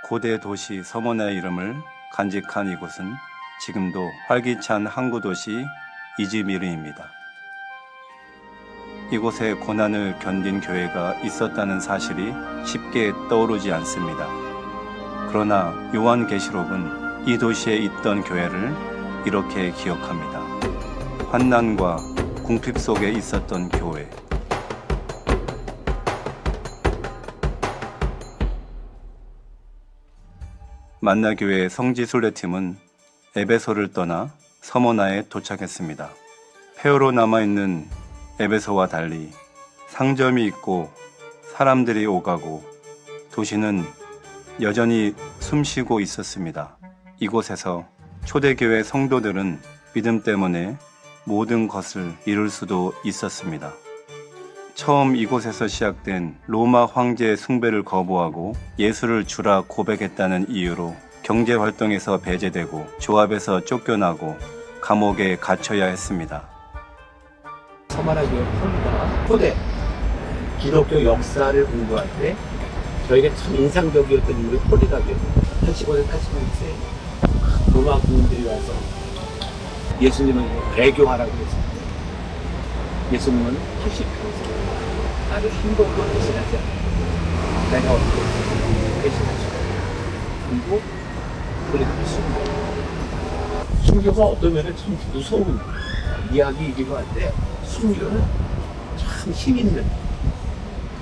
고대 도시 서머나의 이름을 간직한 이곳은 지금도 활기찬 항구 도시 이즈미르입니다. 이곳에 고난을 견딘 교회가 있었다는 사실이 쉽게 떠오르지 않습니다. 그러나 요한계시록은 이 도시에 있던 교회를 이렇게 기억합니다. 환난과 궁핍 속에 있었던 교회. 만나교회 성지순례팀은 에베소를 떠나 서머나에 도착했습니다. 폐허로 남아있는 에베소와 달리 상점이 있고 사람들이 오가고 도시는 여전히 숨쉬고 있었습니다. 이곳에서 초대교회 성도들은 믿음 때문에 모든 것을 이룰 수도 있었습니다. 처음 이곳에서 시작된 로마 황제의 숭배를 거부하고 예수를 주라 고백했다는 이유로 경제활동에서 배제되고 조합에서 쫓겨나고 감옥에 갇혀야 했습니다. 서머나 교회 폴리가 초대 기독교 역사를 공부할 때 저에게 참 인상적이었던 인물이 폴리가교예요. 85세, 86세 로마 군인들이 와서 예수님은 배교하라고 했습니다. 예수님은 80평생 나를 한 번도 배신하지 않아. 내가 어떻게 배신하지 않아. 그리고 폴리가의 순교가 어떤 면에 참 무서운 이야기이기도 한데 순교는 참 힘있는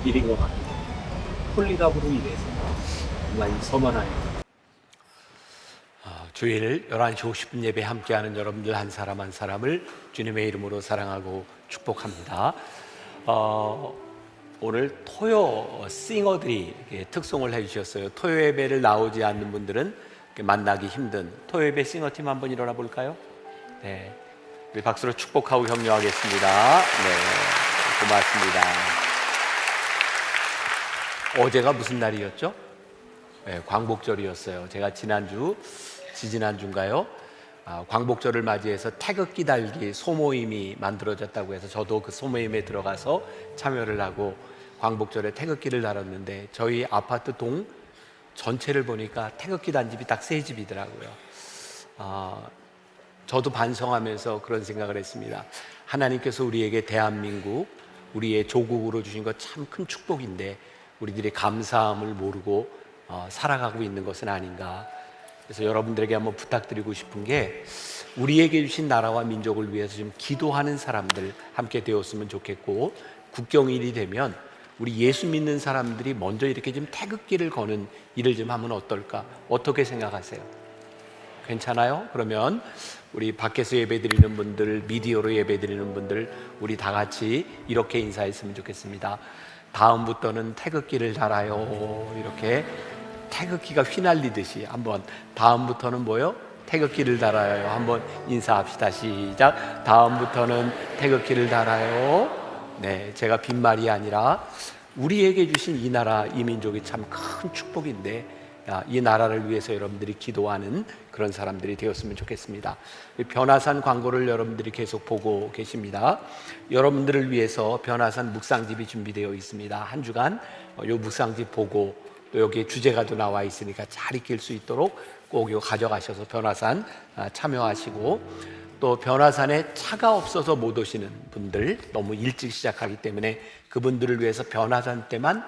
일인 것 같아요. 폴리갑으로 인해서 정말 서머나에 주일 11시 50분 예배 함께하는 여러분들 한 사람 한 사람을 주님의 이름으로 사랑하고 축복합니다. 오늘 토요 싱어들이 특송을 해주셨어요. 토요 예배를 나오지 않는 분들은 만나기 힘든 토요 예배 싱어팀 한번 일어나 볼까요? 네, 우리 박수로 축복하고 격려하겠습니다. 네, 고맙습니다. 어제가 무슨 날이었죠? 네, 광복절이었어요. 제가 지지난주인가요? 광복절을 맞이해서 태극기 달기 소모임이 만들어졌다고 해서 저도 그 소모임에 들어가서 참여를 하고 광복절에 태극기를 달았는데 저희 아파트 동 전체를 보니까 태극기 단 집이 딱 3집이더라고요. 저도 반성하면서 그런 생각을 했습니다. 하나님께서 우리에게 대한민국, 우리의 조국으로 주신 것 참 큰 축복인데 우리들이 감사함을 모르고 살아가고 있는 것은 아닌가. 그래서 여러분들에게 한번 부탁드리고 싶은 게 우리에게 주신 나라와 민족을 위해서 좀 기도하는 사람들 함께 되었으면 좋겠고, 국경일이 되면 우리 예수 믿는 사람들이 먼저 이렇게 좀 태극기를 거는 일을 좀 하면 어떨까? 어떻게 생각하세요? 괜찮아요? 그러면 우리 밖에서 예배드리는 분들, 미디어로 예배드리는 분들, 우리 다 같이 이렇게 인사했으면 좋겠습니다. 다음부터는 태극기를 달아요. 이렇게 태극기가 휘날리듯이 한번, 다음부터는 뭐요? 태극기를 달아요. 한번 인사합시다. 시작. 다음부터는 태극기를 달아요. 네, 제가 빈말이 아니라 우리에게 주신 이 나라, 이 민족이 참 큰 축복인데 이 나라를 위해서 여러분들이 기도하는 그런 사람들이 되었으면 좋겠습니다. 변화산 광고를 여러분들이 계속 보고 계십니다. 여러분들을 위해서 변화산 묵상집이 준비되어 있습니다. 한 주간 이 묵상집 보고 또 여기에 주제가 또 나와 있으니까 잘 익힐 수 있도록 꼭 이거 가져가셔서 변화산 참여하시고, 또 변화산에 차가 없어서 못 오시는 분들, 너무 일찍 시작하기 때문에 그분들을 위해서 변화산 때만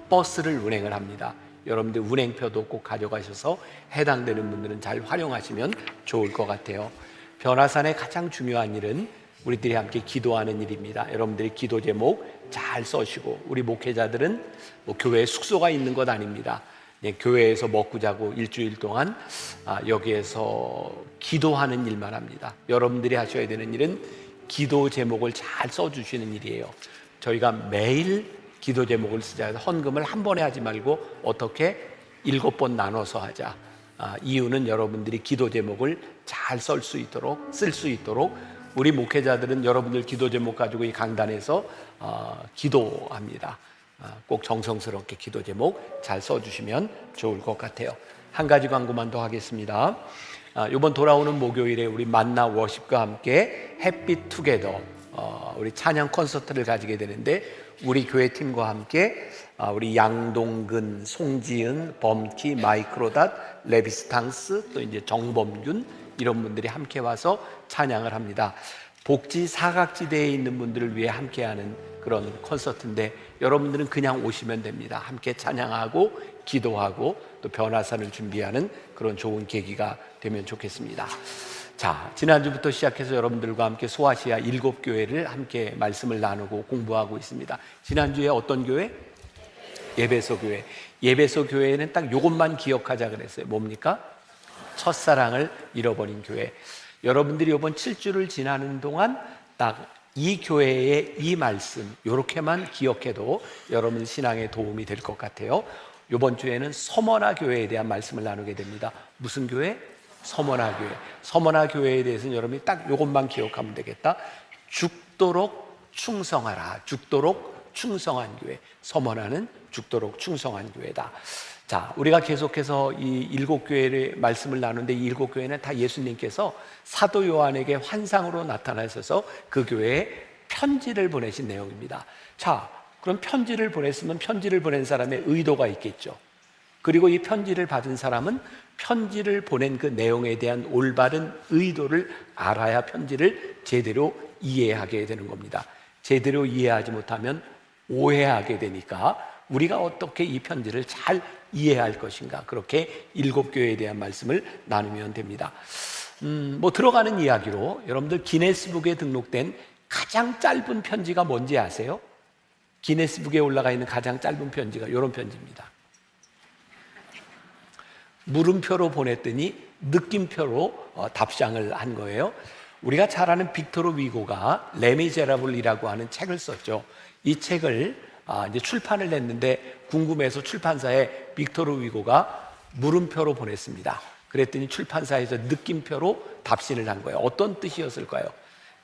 버스를 운행을 합니다. 여러분들 운행표도 꼭 가져가셔서 해당되는 분들은 잘 활용하시면 좋을 것 같아요. 변화산의 가장 중요한 일은 우리들이 함께 기도하는 일입니다. 여러분들이 기도 제목 잘 써시고, 우리 목회자들은 뭐 교회에 숙소가 있는 것 아닙니다. 교회에서 먹고 자고 일주일 동안 여기에서 기도하는 일만 합니다. 여러분들이 하셔야 되는 일은 기도 제목을 잘 써주시는 일이에요. 저희가 매일 기도 제목을 쓰자 해서 헌금을 한 번에 하지 말고 어떻게 7번 나눠서 하자. 이유는 여러분들이 기도 제목을 잘 쓸 수 있도록 우리 목회자들은 여러분들 기도 제목 가지고 이 강단에서 기도합니다. 꼭 정성스럽게 기도 제목 잘 써주시면 좋을 것 같아요. 한 가지 광고만 더 하겠습니다. 이번 돌아오는 목요일에 우리 만나 워십과 함께 햇빛 투게더 우리 찬양 콘서트를 가지게 되는데, 우리 교회 팀과 함께 우리 양동근, 송지은, 범키, 마이크로닷, 레비스탕스, 또 이제 정범균 이런 분들이 함께 와서 찬양을 합니다. 복지 사각지대에 있는 분들을 위해 함께하는 그런 콘서트인데 여러분들은 그냥 오시면 됩니다. 함께 찬양하고 기도하고 또 변화산을 준비하는 그런 좋은 계기가 되면 좋겠습니다. 자, 지난주부터 시작해서 여러분들과 함께 소아시아 7교회를 함께 말씀을 나누고 공부하고 있습니다. 지난주에 어떤 교회? 예배소 교회. 예배소 교회는 딱 이것만 기억하자 그랬어요. 뭡니까? 첫사랑을 잃어버린 교회. 여러분들이 이번 7주를 지나는 동안 딱 이 교회의 이 말씀 이렇게만 기억해도 여러분 신앙에 도움이 될 것 같아요. 이번 주에는 서머나 교회에 대한 말씀을 나누게 됩니다. 무슨 교회? 서머나 교회. 서머나 교회에 대해서는 여러분이 딱 이것만 기억하면 되겠다. 죽도록 충성하라. 죽도록 충성한 교회. 서머나는 죽도록 충성한 교회다. 자, 우리가 계속해서 이 7교회의 말씀을 나누는데 이 7교회는 다 예수님께서 사도 요한에게 환상으로 나타나셔서 그 교회에 편지를 보내신 내용입니다. 자, 그럼 편지를 보냈으면 편지를 보낸 사람의 의도가 있겠죠. 그리고 이 편지를 받은 사람은 편지를 보낸 그 내용에 대한 올바른 의도를 알아야 편지를 제대로 이해하게 되는 겁니다. 제대로 이해하지 못하면 오해하게 되니까 우리가 어떻게 이 편지를 잘 이해할 것인가, 그렇게 7교회에 대한 말씀을 나누면 됩니다. 뭐 들어가는 이야기로 여러분들 기네스북에 등록된 가장 짧은 편지가 뭔지 아세요? 기네스북에 올라가 있는 가장 짧은 편지가 이런 편지입니다. 물음표로 보냈더니 느낌표로 답장을 한 거예요. 우리가 잘 아는 빅토르 위고가 레미제라블이라고 하는 책을 썼죠. 이 책을 이제 출판을 했는데 궁금해서 출판사에 빅토르 위고가 물음표로 보냈습니다. 그랬더니 출판사에서 느낌표로 답신을 한 거예요. 어떤 뜻이었을까요?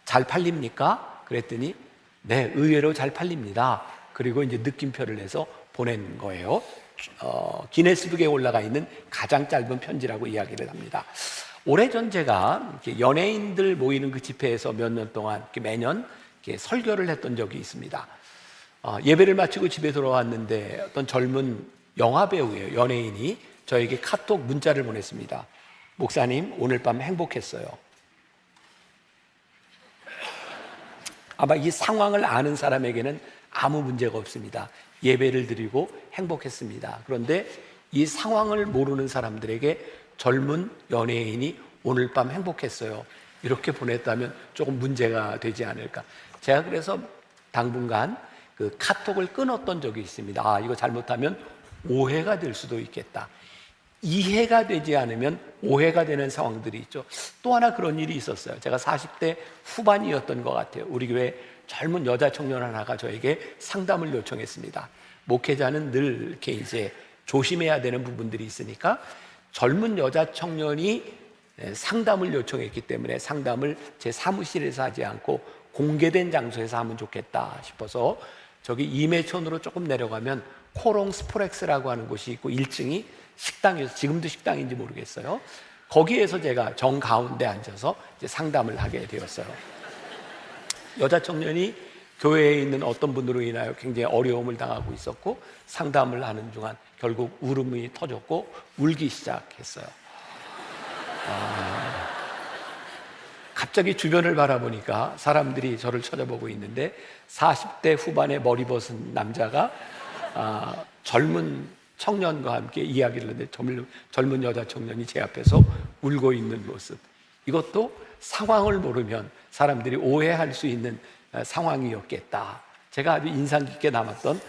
잘 팔립니까? 그랬더니 네, 의외로 잘 팔립니다. 그리고 이제 느낌표를 내서 보낸 거예요. 기네스북에 올라가 있는 가장 짧은 편지라고 이야기를 합니다. 오래전 제가 연예인들 모이는 그 집회에서 몇 년 동안 매년 설교를 했던 적이 있습니다. 예배를 마치고 집에 돌아왔는데 어떤 젊은 영화배우예요. 연예인이 저에게 카톡 문자를 보냈습니다. 목사님, 오늘 밤 행복했어요. 아마 이 상황을 아는 사람에게는 아무 문제가 없습니다. 예배를 드리고 행복했습니다. 그런데 이 상황을 모르는 사람들에게 젊은 연예인이 오늘 밤 행복했어요, 이렇게 보냈다면 조금 문제가 되지 않을까. 제가 그래서 당분간 그 카톡을 끊었던 적이 있습니다. 이거 잘못하면 오해가 될 수도 있겠다. 이해가 되지 않으면 오해가 되는 상황들이 있죠. 또 하나 그런 일이 있었어요. 제가 40대 후반이었던 것 같아요. 우리 교회 젊은 여자 청년 하나가 저에게 상담을 요청했습니다. 목회자는 늘 이렇게 이제 조심해야 되는 부분들이 있으니까 젊은 여자 청년이 상담을 요청했기 때문에 상담을 제 사무실에서 하지 않고 공개된 장소에서 하면 좋겠다 싶어서 저기 임해촌으로 조금 내려가면 코롱 스프렉스라고 하는 곳이 있고 1층이 식당이어서 지금도 식당인지 모르겠어요. 거기에서 제가 정가운데 앉아서 이제 상담을 하게 되었어요. 여자 청년이 교회에 있는 어떤 분으로 인하여 굉장히 어려움을 당하고 있었고 상담을 하는 중간 결국 울음이 터졌고 울기 시작했어요. 갑자기 주변을 바라보니까 사람들이 저를 쳐다보고 있는데 40대 후반에 머리 벗은 남자가 젊은 청년과 함께 이야기를 하는데 젊은 여자 청년이 제 앞에서 울고 있는 모습, 이것도 상황을 모르면 사람들이 오해할 수 있는 상황이었겠다. 제가 아주 인상 깊게 남았던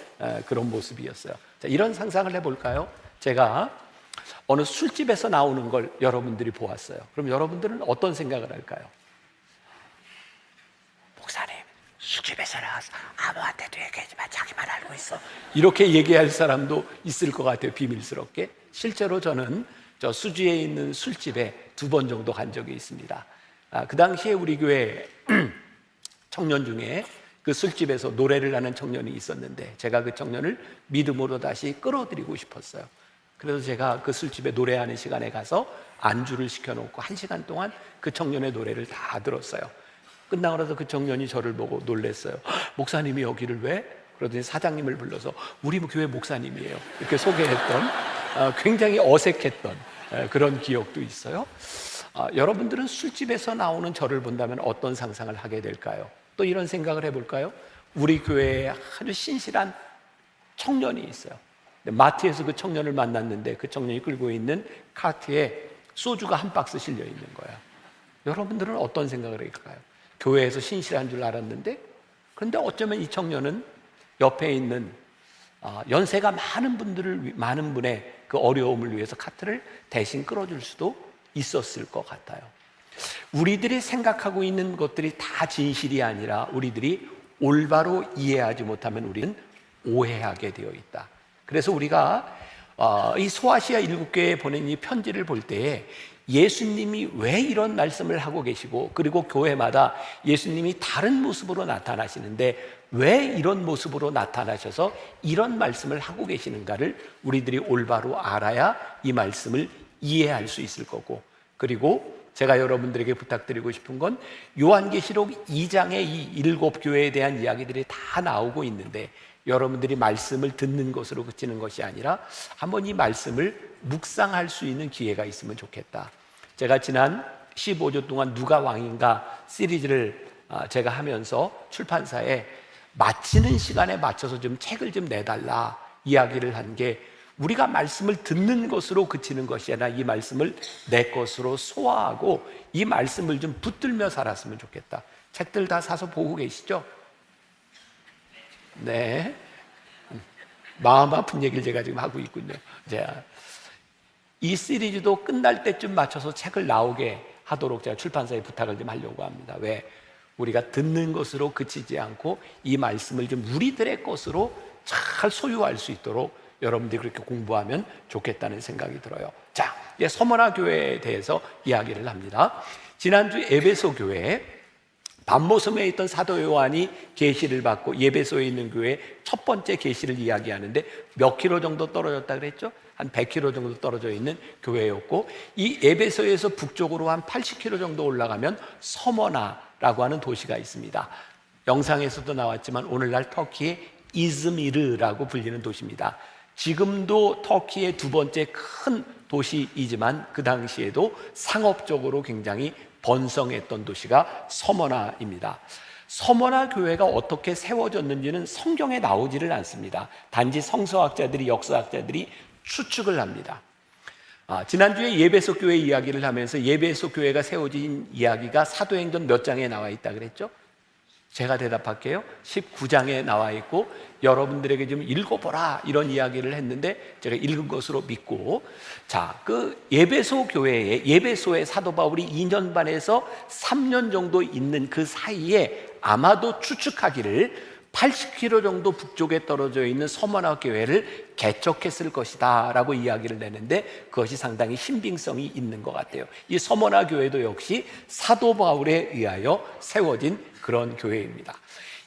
그런 모습이었어요. 자, 이런 상상을 해볼까요? 제가 어느 술집에서 나오는 걸 여러분들이 보았어요. 그럼 여러분들은 어떤 생각을 할까요? 목사님, 술집에서 나와서 아무한테도 얘기하지 마, 자기만 알고 있어, 이렇게 얘기할 사람도 있을 것 같아요. 비밀스럽게. 실제로 저는 저 수지에 있는 술집에 2번 정도 간 적이 있습니다. 그 당시에 우리 교회 청년 중에 그 술집에서 노래를 하는 청년이 있었는데 제가 그 청년을 믿음으로 다시 끌어들이고 싶었어요. 그래서 제가 그 술집에 노래하는 시간에 가서 안주를 시켜놓고 1시간 동안 그 청년의 노래를 다 들었어요. 끝나고 나서 그 청년이 저를 보고 놀랐어요. 목사님이 여기를 왜? 그러더니 사장님을 불러서 우리 교회 목사님이에요 이렇게 소개했던 굉장히 어색했던 그런 기억도 있어요. 여러분들은 술집에서 나오는 저를 본다면 어떤 상상을 하게 될까요? 또 이런 생각을 해볼까요? 우리 교회에 아주 신실한 청년이 있어요. 마트에서 그 청년을 만났는데 그 청년이 끌고 있는 카트에 소주가 한 박스 실려 있는 거야. 여러분들은 어떤 생각을 할까요? 교회에서 신실한 줄 알았는데, 그런데 어쩌면 이 청년은 옆에 있는 연세가 많은 분의 그 어려움을 위해서 카트를 대신 끌어줄 수도 있었을 것 같아요. 우리들이 생각하고 있는 것들이 다 진실이 아니라 우리들이 올바로 이해하지 못하면 우리는 오해하게 되어 있다. 그래서 우리가 이 소아시아 7교회에 보낸 이 편지를 볼 때에 예수님이 왜 이런 말씀을 하고 계시고, 그리고 교회마다 예수님이 다른 모습으로 나타나시는데 왜 이런 모습으로 나타나셔서 이런 말씀을 하고 계시는가를 우리들이 올바로 알아야 이 말씀을 이해할 수 있을 거고, 그리고 제가 여러분들에게 부탁드리고 싶은 건 요한계시록 2장의 이 7교회에 대한 이야기들이 다 나오고 있는데 여러분들이 말씀을 듣는 것으로 그치는 것이 아니라 한번 이 말씀을 묵상할 수 있는 기회가 있으면 좋겠다. 제가 지난 15주 동안 누가 왕인가 시리즈를 제가 하면서 출판사에 마치는 시간에 맞춰서 좀 책을 좀 내달라 이야기를 한 게, 우리가 말씀을 듣는 것으로 그치는 것이 아니라 이 말씀을 내 것으로 소화하고 이 말씀을 좀 붙들며 살았으면 좋겠다. 책들 다 사서 보고 계시죠? 네, 마음 아픈 얘기를 제가 지금 하고 있군요. 이 시리즈도 끝날 때쯤 맞춰서 책을 나오게 하도록 제가 출판사에 부탁을 좀 하려고 합니다. 왜? 우리가 듣는 것으로 그치지 않고 이 말씀을 좀 우리들의 것으로 잘 소유할 수 있도록 여러분들이 그렇게 공부하면 좋겠다는 생각이 들어요. 자, 이제 서머나 교회에 대해서 이야기를 합니다. 지난주 에베소 교회 밤모섬에 있던 사도 요한이 계시를 받고 예배소에 있는 교회 첫 번째 계시를 이야기하는데 몇 킬로 정도 떨어졌다 그랬죠? 한 100킬로 정도 떨어져 있는 교회였고, 이 에베소에서 북쪽으로 한 80킬로 정도 올라가면 서머나라고 하는 도시가 있습니다. 영상에서도 나왔지만 오늘날 터키의 이즈미르라고 불리는 도시입니다. 지금도 터키의 두 번째 큰 도시이지만 그 당시에도 상업적으로 굉장히 번성했던 도시가 서머나입니다. 서머나 교회가 어떻게 세워졌는지는 성경에 나오지를 않습니다. 단지 성서학자들이, 역사학자들이 추측을 합니다. 지난주에 예배소 교회 이야기를 하면서 예배소 교회가 세워진 이야기가 사도행전 몇 장에 나와 있다 그랬죠? 제가 대답할게요. 19장에 나와 있고 여러분들에게 좀 읽어보라 이런 이야기를 했는데 제가 읽은 것으로 믿고, 자, 그 예배소 교회에, 예배소에 사도 바울이 2년 반에서 3년 정도 있는 그 사이에 아마도 추측하기를 80km 정도 북쪽에 떨어져 있는 서머나 교회를 개척했을 것이다 라고 이야기를 내는데 그것이 상당히 신빙성이 있는 것 같아요. 이 서머나 교회도 역시 사도 바울에 의하여 세워진 그런 교회입니다.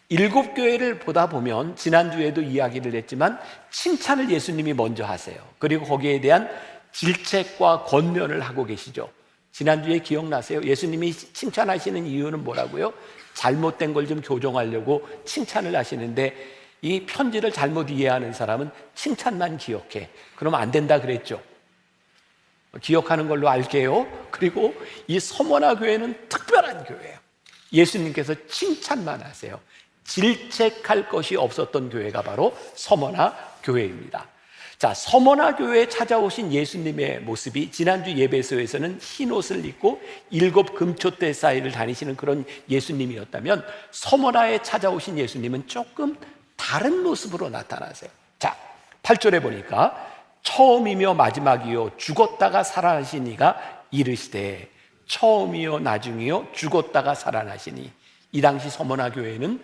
7교회를 보다 보면 지난주에도 이야기를 했지만 칭찬을 예수님이 먼저 하세요. 그리고 거기에 대한 질책과 권면을 하고 계시죠. 지난주에 기억나세요? 예수님이 칭찬하시는 이유는 뭐라고요? 잘못된 걸 좀 교정하려고 칭찬을 하시는데 이 편지를 잘못 이해하는 사람은 칭찬만 기억해. 그러면 안 된다 그랬죠. 기억하는 걸로 알게요. 그리고 이 서머나 교회는 특별한 교회예요. 예수님께서 칭찬만 하세요. 질책할 것이 없었던 교회가 바로 서머나 교회입니다. 자, 서머나 교회에 찾아오신 예수님의 모습이 지난주 예배소에서는 흰 옷을 입고 7 금초대 사이를 다니시는 그런 예수님이었다면 서머나에 찾아오신 예수님은 조금 다른 모습으로 나타나세요. 자, 8절에 보니까 처음이며 마지막이요 죽었다가 살아나신 이가 이르시되, 처음이요 나중이요 죽었다가 살아나시니. 이 당시 서머나 교회는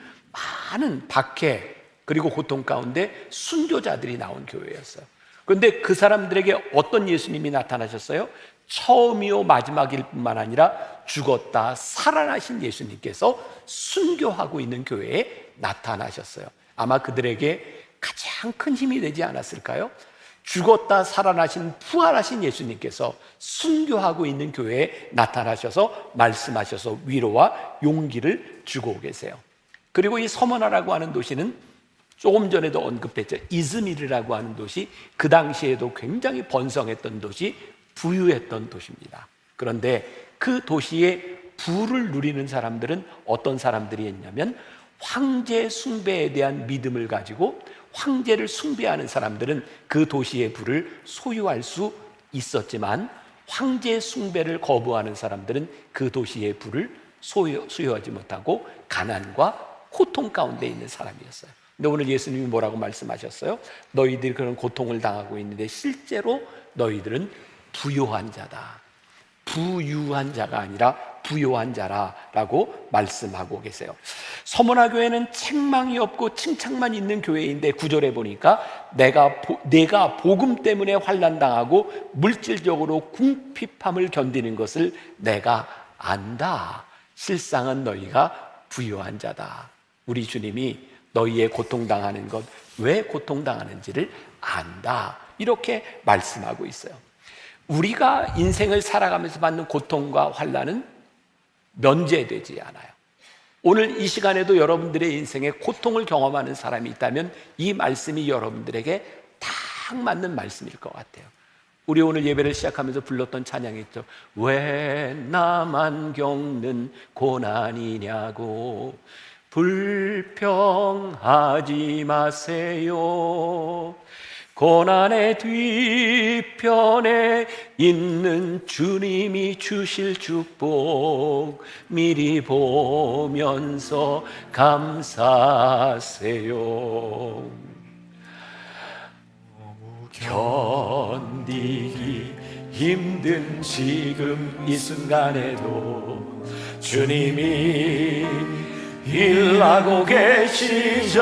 많은 박해 그리고 고통 가운데 순교자들이 나온 교회였어요. 그런데 그 사람들에게 어떤 예수님이 나타나셨어요? 처음이요 마지막일 뿐만 아니라 죽었다 살아나신 예수님께서 순교하고 있는 교회에 나타나셨어요. 아마 그들에게 가장 큰 힘이 되지 않았을까요? 죽었다 살아나신 부활하신 예수님께서 순교하고 있는 교회에 나타나셔서 말씀하셔서 위로와 용기를 주고 계세요. 그리고 이 서머나라고 하는 도시는 조금 전에도 언급했죠. 이즈미르라고 하는 도시, 그 당시에도 굉장히 번성했던 도시, 부유했던 도시입니다. 그런데 그 도시의 부를 누리는 사람들은 어떤 사람들이었냐면, 황제 숭배에 대한 믿음을 가지고 황제를 숭배하는 사람들은 그 도시의 부를 소유할 수 있었지만, 황제 숭배를 거부하는 사람들은 그 도시의 부를 소유하지 못하고 가난과 고통 가운데 있는 사람이었어요. 근데 오늘 예수님이 뭐라고 말씀하셨어요? 너희들이 그런 고통을 당하고 있는데 실제로 너희들은 부요한 자다. 부유한 자가 아니라 부요한 자라라고 말씀하고 계세요. 서문화 교회는 책망이 없고 칭찬만 있는 교회인데, 9절에 보니까 내가 복음 때문에 환난 당하고 물질적으로 궁핍함을 견디는 것을 내가 안다. 실상은 너희가 부유한 자다. 우리 주님이 너희의 고통당하는 것, 왜 고통당하는지를 안다. 이렇게 말씀하고 있어요. 우리가 인생을 살아가면서 받는 고통과 환난은 면제되지 않아요. 오늘 이 시간에도 여러분들의 인생에 고통을 경험하는 사람이 있다면 이 말씀이 여러분들에게 딱 맞는 말씀일 것 같아요. 우리 오늘 예배를 시작하면서 불렀던 찬양이 있죠. 왜 나만 겪는 고난이냐고 불평하지 마세요. 고난의 뒤편에 있는 주님이 주실 축복 미리 보면서 감사하세요. 견디기 힘든 지금 이 순간에도 주님이 일하고 계시잖아요.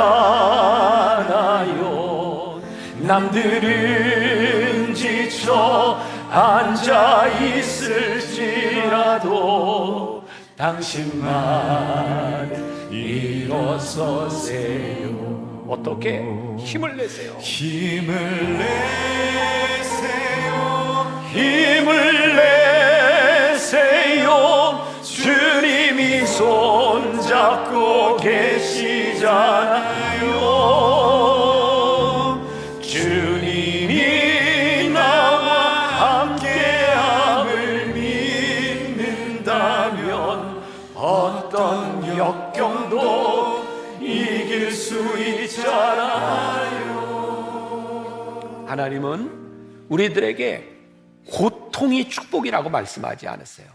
남들은 지쳐 앉아 있을지라도 당신만 일어서세요. 어떻게? 힘을 내세요. 힘을 내세요. 힘을 내세요. 주님이 손잡고 계시잖아요. 주님이 나와 함께함을 믿는다면 어떤 역경도 이길 수 있잖아요. 하나님은 우리들에게 고통이 축복이라고 말씀하지 않았어요.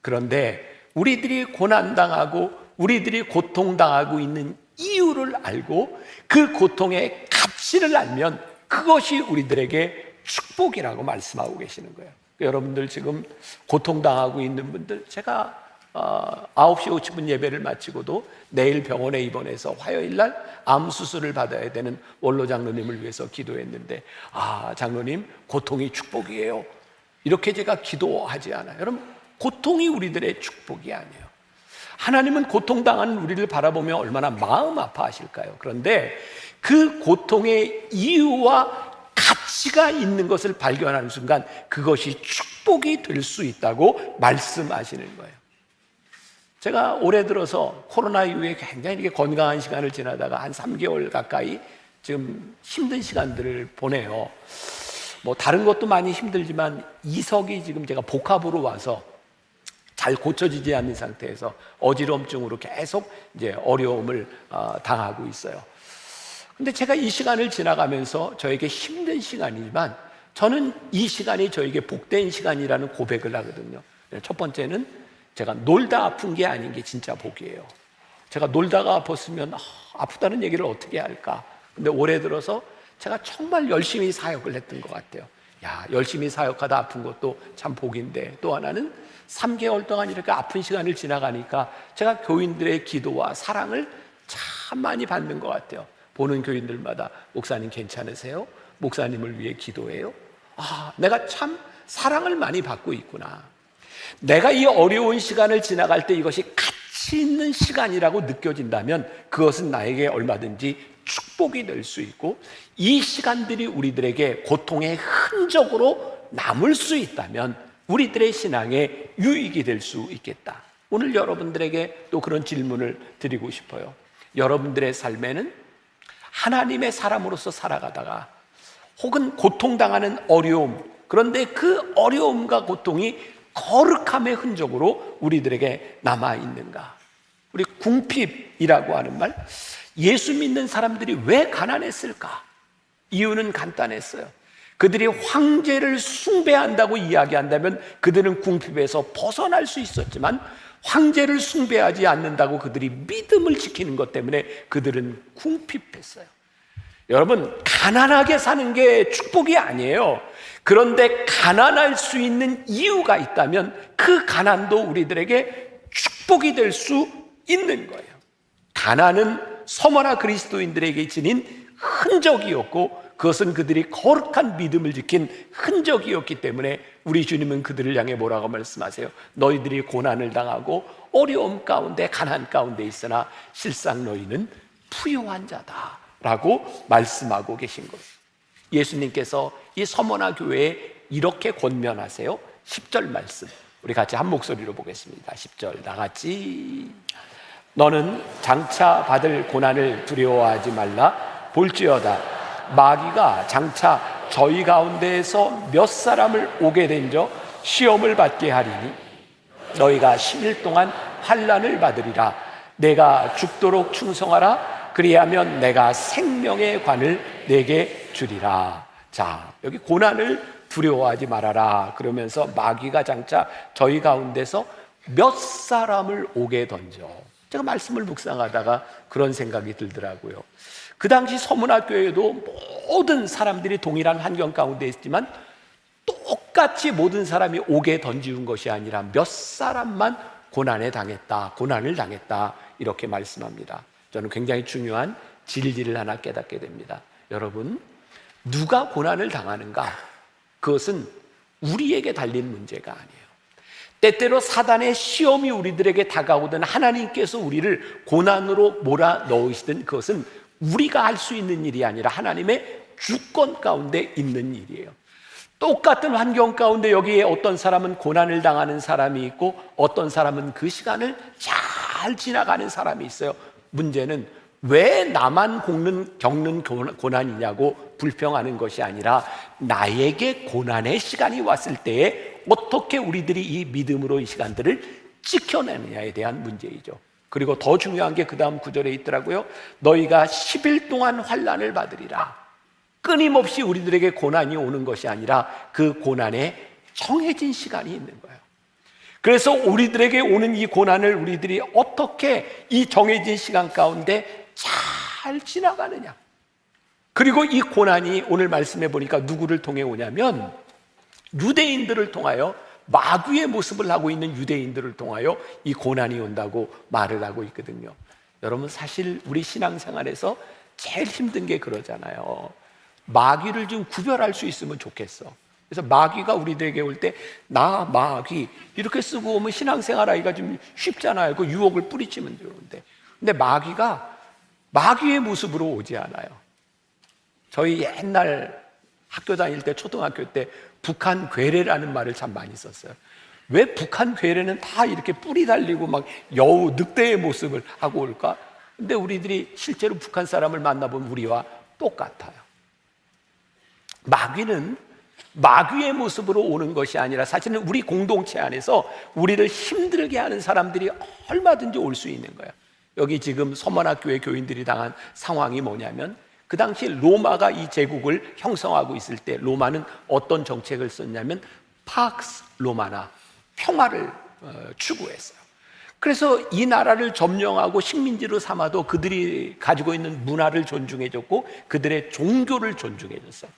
그런데 우리들이 고난당하고 우리들이 고통당하고 있는 이유를 알고 그 고통의 가치를 알면 그것이 우리들에게 축복이라고 말씀하고 계시는 거예요. 여러분들 지금 고통당하고 있는 분들, 제가 9시 50분 예배를 마치고도 내일 병원에 입원해서 화요일날 암 수술을 받아야 되는 원로 장로님을 위해서 기도했는데, 장로님 고통이 축복이에요, 이렇게 제가 기도하지 않아요. 여러분, 고통이 우리들의 축복이 아니에요. 하나님은 고통당하는 우리를 바라보며 얼마나 마음 아파하실까요? 그런데 그 고통의 이유와 가치가 있는 것을 발견하는 순간 그것이 축복이 될 수 있다고 말씀하시는 거예요. 제가 올해 들어서 코로나 이후에 굉장히 이렇게 건강한 시간을 지나다가 한 3개월 가까이 지금 힘든 시간들을 보내요. 뭐 다른 것도 많이 힘들지만 이석이 지금 제가 복합으로 와서 잘 고쳐지지 않는 상태에서 어지럼증으로 계속 이제 어려움을 당하고 있어요. 근데 제가 이 시간을 지나가면서 저에게 힘든 시간이지만 저는 이 시간이 저에게 복된 시간이라는 고백을 하거든요. 첫 번째는 제가 놀다 아픈 게 아닌 게 진짜 복이에요. 제가 놀다가 아팠으면 아프다는 얘기를 어떻게 할까? 근데 올해 들어서 제가 정말 열심히 사역을 했던 것 같아요. 열심히 사역하다 아픈 것도 참 복인데, 또 하나는 3개월 동안 이렇게 아픈 시간을 지나가니까 제가 교인들의 기도와 사랑을 참 많이 받는 것 같아요. 보는 교인들마다 목사님 괜찮으세요? 목사님을 위해 기도해요? 내가 참 사랑을 많이 받고 있구나. 내가 이 어려운 시간을 지나갈 때 이것이 가치 있는 시간이라고 느껴진다면 그것은 나에게 얼마든지 축복이 될 수 있고, 이 시간들이 우리들에게 고통의 흔적으로 남을 수 있다면 우리들의 신앙에 유익이 될 수 있겠다. 오늘 여러분들에게 또 그런 질문을 드리고 싶어요. 여러분들의 삶에는 하나님의 사람으로서 살아가다가 혹은 고통당하는 어려움, 그런데 그 어려움과 고통이 거룩함의 흔적으로 우리들에게 남아있는가? 우리 궁핍이라고 하는 말, 예수 믿는 사람들이 왜 가난했을까? 이유는 간단했어요. 그들이 황제를 숭배한다고 이야기한다면 그들은 궁핍에서 벗어날 수 있었지만, 황제를 숭배하지 않는다고 그들이 믿음을 지키는 것 때문에 그들은 궁핍했어요. 여러분, 가난하게 사는 게 축복이 아니에요. 그런데 가난할 수 있는 이유가 있다면 그 가난도 우리들에게 축복이 될 수 있는 거예요. 가난은 서머나 그리스도인들에게 지닌 흔적이었고, 그것은 그들이 거룩한 믿음을 지킨 흔적이었기 때문에 우리 주님은 그들을 향해 뭐라고 말씀하세요? 너희들이 고난을 당하고 어려움 가운데 가난 가운데 있으나 실상 너희는 부유한 자다 라고 말씀하고 계신 거예요. 예수님께서 이 서머나 교회에 이렇게 권면하세요. 10절 말씀 우리 같이 한 목소리로 보겠습니다. 10절 다 같이. 너는 장차 받을 고난을 두려워하지 말라. 볼지어다 마귀가 장차 저희 가운데에서 몇 사람을 오게 된저 시험을 받게 하리니 너희가 10일 동안 환난을 받으리라. 내가 죽도록 충성하라. 그리하면 내가 생명의 관을 내게 주리라. 자, 여기 고난을 두려워하지 말아라 그러면서 마귀가 장차 저희 가운데서 몇 사람을 오게 던져. 제가 말씀을 묵상하다가 그런 생각이 들더라고요. 그 당시 서문학교에도 모든 사람들이 동일한 환경 가운데 있지만 똑같이 모든 사람이 오게 던지는 것이 아니라 몇 사람만 고난을 당했다 이렇게 말씀합니다. 저는 굉장히 중요한 진리를 하나 깨닫게 됩니다. 여러분, 누가 고난을 당하는가? 그것은 우리에게 달린 문제가 아니에요. 때때로 사단의 시험이 우리들에게 다가오든 하나님께서 우리를 고난으로 몰아넣으시든 그것은 우리가 할 수 있는 일이 아니라 하나님의 주권 가운데 있는 일이에요. 똑같은 환경 가운데 여기에 어떤 사람은 고난을 당하는 사람이 있고 어떤 사람은 그 시간을 잘 지나가는 사람이 있어요. 문제는 왜 나만 겪는 고난이냐고 불평하는 것이 아니라 나에게 고난의 시간이 왔을 때에 어떻게 우리들이 이 믿음으로 이 시간들을 지켜내느냐에 대한 문제이죠. 그리고 더 중요한 게 그 다음 구절에 있더라고요. 너희가 10일 동안 환난을 받으리라. 끊임없이 우리들에게 고난이 오는 것이 아니라 그 고난에 정해진 시간이 있는 거예요. 그래서 우리들에게 오는 이 고난을 우리들이 어떻게 이 정해진 시간 가운데 잘 지나가느냐. 그리고 이 고난이 오늘 말씀해 보니까 누구를 통해 오냐면 유대인들을 통하여, 마귀의 모습을 하고 있는 유대인들을 통하여 이 고난이 온다고 말을 하고 있거든요. 여러분, 사실 우리 신앙생활에서 제일 힘든 게 그러잖아요. 마귀를 좀 구별할 수 있으면 좋겠어. 그래서 마귀가 우리들에게 올 때 나 마귀 이렇게 쓰고 오면 신앙생활 하기가 좀 쉽잖아요. 그 유혹을 뿌리치면 되는데, 근데 마귀가 마귀의 모습으로 오지 않아요. 저희 옛날 학교 다닐 때, 초등학교 때 북한 괴뢰라는 말을 참 많이 썼어요. 왜 북한 괴뢰는 다 이렇게 뿔이 달리고 막 여우, 늑대의 모습을 하고 올까? 근데 우리들이 실제로 북한 사람을 만나보면 우리와 똑같아요. 마귀는 마귀의 모습으로 오는 것이 아니라 사실은 우리 공동체 안에서 우리를 힘들게 하는 사람들이 얼마든지 올 수 있는 거예요. 여기 지금 서머나교회 교인들이 당한 상황이 뭐냐면, 그 당시 로마가 이 제국을 형성하고 있을 때 로마는 어떤 정책을 썼냐면 팍스 로마나, 평화를 추구했어요. 그래서 이 나라를 점령하고 식민지로 삼아도 그들이 가지고 있는 문화를 존중해줬고 그들의 종교를 존중해줬어요.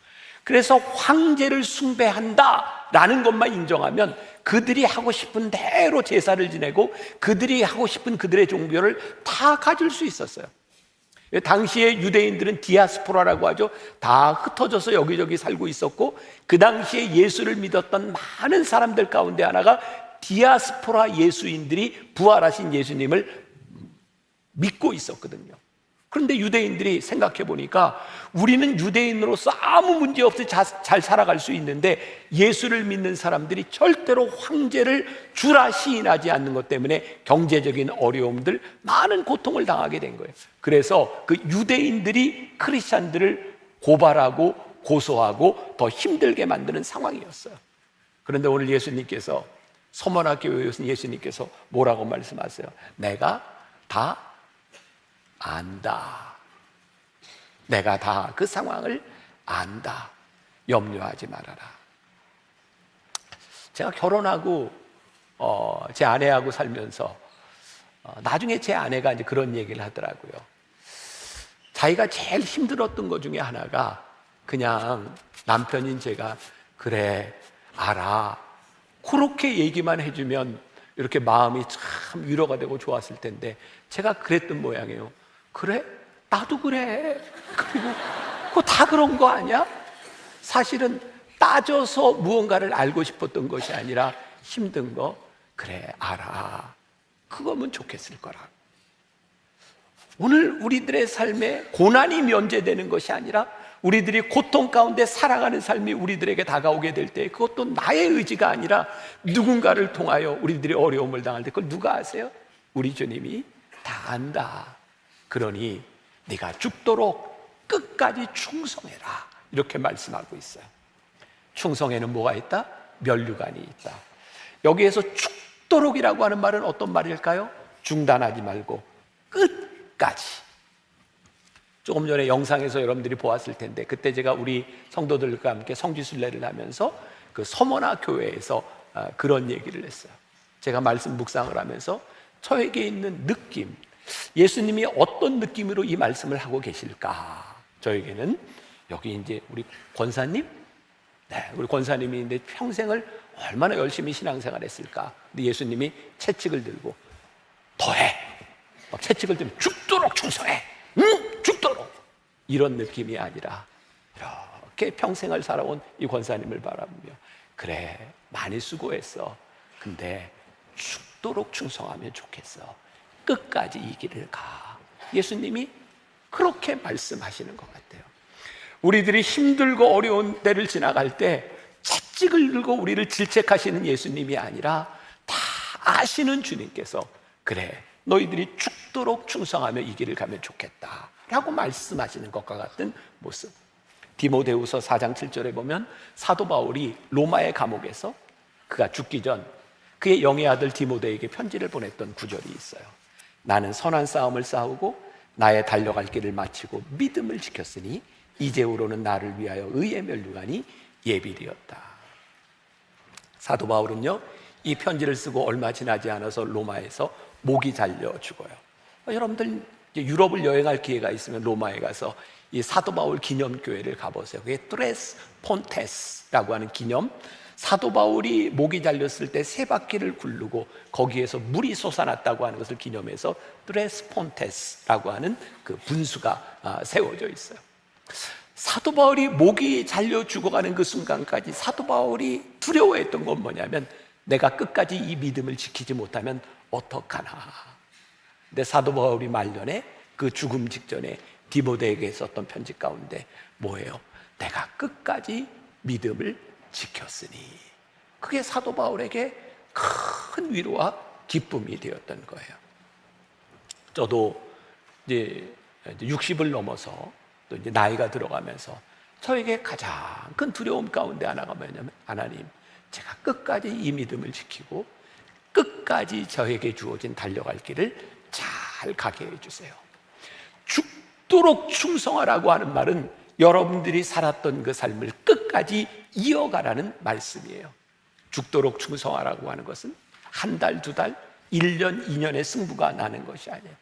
그래서 황제를 숭배한다라는 것만 인정하면 그들이 하고 싶은 대로 제사를 지내고 그들이 하고 싶은 그들의 종교를 다 가질 수 있었어요. 당시에 유대인들은 디아스포라라고 하죠. 다 흩어져서 여기저기 살고 있었고, 그 당시에 예수를 믿었던 많은 사람들 가운데 하나가 디아스포라 예수인들이 부활하신 예수님을 믿고 있었거든요. 그런데 유대인들이 생각해 보니까 우리는 유대인으로서 아무 문제 없이 잘 살아갈 수 있는데 예수를 믿는 사람들이 절대로 황제를 주라 시인하지 않는 것 때문에 경제적인 어려움들, 많은 고통을 당하게 된 거예요. 그래서 그 유대인들이 크리스찬들을 고발하고 고소하고 더 힘들게 만드는 상황이었어요. 그런데 오늘 예수님께서, 서머나교회 예수님께서 뭐라고 말씀하세요? 내가 다 안다. 내가 다 그 상황을 안다. 염려하지 말아라. 제가 결혼하고 제 아내하고 살면서 나중에 제 아내가 이제 그런 얘기를 하더라고요. 자기가 제일 힘들었던 것 중에 하나가 그냥 남편인 제가 그래 알아 그렇게 얘기만 해주면 이렇게 마음이 참 위로가 되고 좋았을 텐데 제가 그랬던 모양이에요. 그래? 나도 그래. 그리고 그거 다 그런 거 아니야? 사실은 따져서 무언가를 알고 싶었던 것이 아니라 힘든 거 그래 알아. 그거면 좋겠을 거라. 오늘 우리들의 삶에 고난이 면제되는 것이 아니라 우리들이 고통 가운데 살아가는 삶이 우리들에게 다가오게 될 때 그것도 나의 의지가 아니라 누군가를 통하여 우리들이 어려움을 당할 때 그걸 누가 아세요? 우리 주님이 다 안다. 그러니 네가 죽도록 끝까지 충성해라. 이렇게 말씀하고 있어요. 충성에는 뭐가 있다? 면류관이 있다. 여기에서 죽도록이라고 하는 말은 어떤 말일까요? 중단하지 말고 끝까지. 조금 전에 영상에서 여러분들이 보았을 텐데 그때 제가 우리 성도들과 함께 성지순례를 하면서 그 서머나 교회에서 그런 얘기를 했어요. 제가 말씀 묵상을 하면서 저에게 있는 느낌, 예수님이 어떤 느낌으로 이 말씀을 하고 계실까? 저에게는 여기 이제 우리 권사님, 우리 권사님이 이제 평생을 얼마나 열심히 신앙생활 했을까? 근데 예수님이 채찍을 들고 더해, 막 채찍을 들면 죽도록 충성해, 죽도록, 이런 느낌이 아니라 이렇게 평생을 살아온 이 권사님을 바라보며 그래 많이 수고했어. 근데 죽도록 충성하면 좋겠어. 끝까지 이 길을 가. 예수님이 그렇게 말씀하시는 것 같아요. 우리들이 힘들고 어려운 때를 지나갈 때 채찍을 들고 우리를 질책하시는 예수님이 아니라 다 아시는 주님께서 그래 너희들이 죽도록 충성하며 이 길을 가면 좋겠다 라고 말씀하시는 것과 같은 모습. 디모데후서 4장 7절에 보면 사도 바울이 로마의 감옥에서 그가 죽기 전 그의 영의 아들 디모데에게 편지를 보냈던 구절이 있어요. 나는 선한 싸움을 싸우고 나의 달려갈 길을 마치고 믿음을 지켰으니 이제후로는 나를 위하여 의의 면류관이 예비되었다. 사도 바울은요 이 편지를 쓰고 얼마 지나지 않아서 로마에서 목이 잘려 죽어요. 여러분들 유럽을 여행할 기회가 있으면 로마에 가서 이 사도 바울 기념교회를 가보세요. 그게 트레스 폰테스라고 하는 기념, 사도 바울이 목이 잘렸을 때 세 바퀴를 굴르고 거기에서 물이 솟아났다고 하는 것을 기념해서 트레스 폰테스라고 하는 그 분수가 세워져 있어요. 사도 바울이 목이 잘려 죽어가는 그 순간까지 사도 바울이 두려워했던 건 뭐냐면 내가 끝까지 이 믿음을 지키지 못하면 어떡하나. 근데 사도 바울이 말년에 그 죽음 직전에 디모데에게 썼던 편지 가운데 뭐예요? 내가 끝까지 믿음을 지켰으니. 그게 사도 바울에게 큰 위로와 기쁨이 되었던 거예요. 저도 이제 60을 넘어서 또 이제 나이가 들어가면서 저에게 가장 큰 두려움 가운데 하나가 뭐냐면 하나님, 제가 끝까지 이 믿음을 지키고 끝까지 저에게 주어진 달려갈 길을 잘 가게 해주세요. 죽도록 충성하라고 하는 말은 여러분들이 살았던 그 삶을 끝까지 이어가라는 말씀이에요. 죽도록 충성하라고 하는 것은 한 달, 두 달, 1년, 2년의 승부가 나는 것이 아니에요.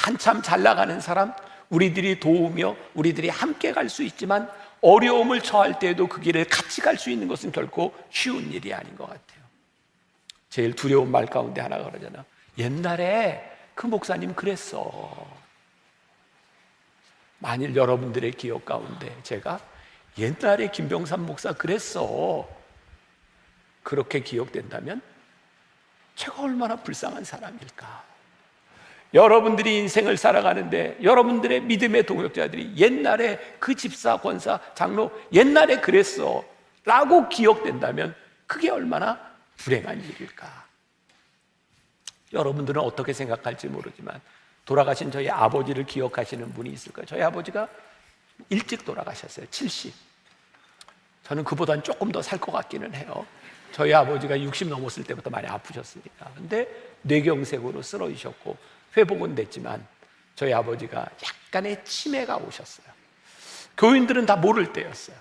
한참 잘 나가는 사람, 우리들이 도우며 우리들이 함께 갈 수 있지만 어려움을 처할 때에도 그 길을 같이 갈 수 있는 것은 결코 쉬운 일이 아닌 것 같아요. 제일 두려운 말 가운데 하나가 그러잖아. 옛날에 그 목사님 그랬어. 만일 여러분들의 기억 가운데 제가 옛날에 김병삼 목사 그랬어, 그렇게 기억된다면 제가 얼마나 불쌍한 사람일까. 여러분들이 인생을 살아가는데 여러분들의 믿음의 동역자들이 옛날에 그 집사, 권사, 장로 옛날에 그랬어 라고 기억된다면 그게 얼마나 불행한 일일까. 여러분들은 어떻게 생각할지 모르지만 돌아가신 저희 아버지를 기억하시는 분이 있을까요? 저희 아버지가 일찍 돌아가셨어요. 70. 저는 그보다는 조금 더 살 것 같기는 해요. 저희 아버지가 60 넘었을 때부터 많이 아프셨으니까. 근데 뇌경색으로 쓰러지셨고 회복은 됐지만 저희 아버지가 약간의 치매가 오셨어요. 교인들은 다 모를 때였어요.